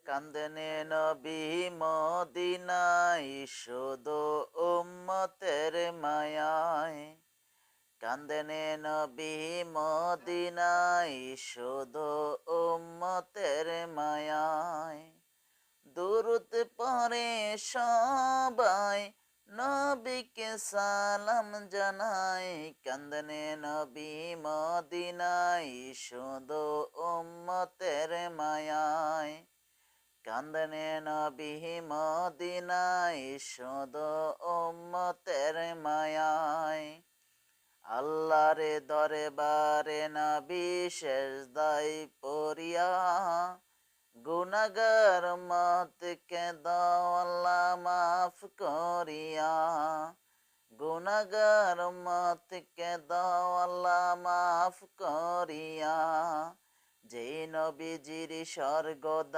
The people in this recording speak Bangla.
কান্দেনে নবী মদিনায় শুধু উম্মতের মায়ায়। কান্দেনে নবী মদিনায় শুধু উম্মতের মায়ায়। দুরূদ পড়ে সবাই নবীকে সালাম জানায়। কান্দেনে নবী মদিনায় শুধু উম্মতের মায়ায়। কান্দনে নবী মদিনায় শুধু উম্মতের মায়ায়। আল্লাহর দরবারে নবী সেজদায় পড়িয়া গুনাহগার উম্মতকে দাও আল্লাহ মাফ করিয়া। গুনাহগার উম্মতকে দাও আল্লাহ মাফ করিয়া। যে নবীজির স্বর্গদ্বার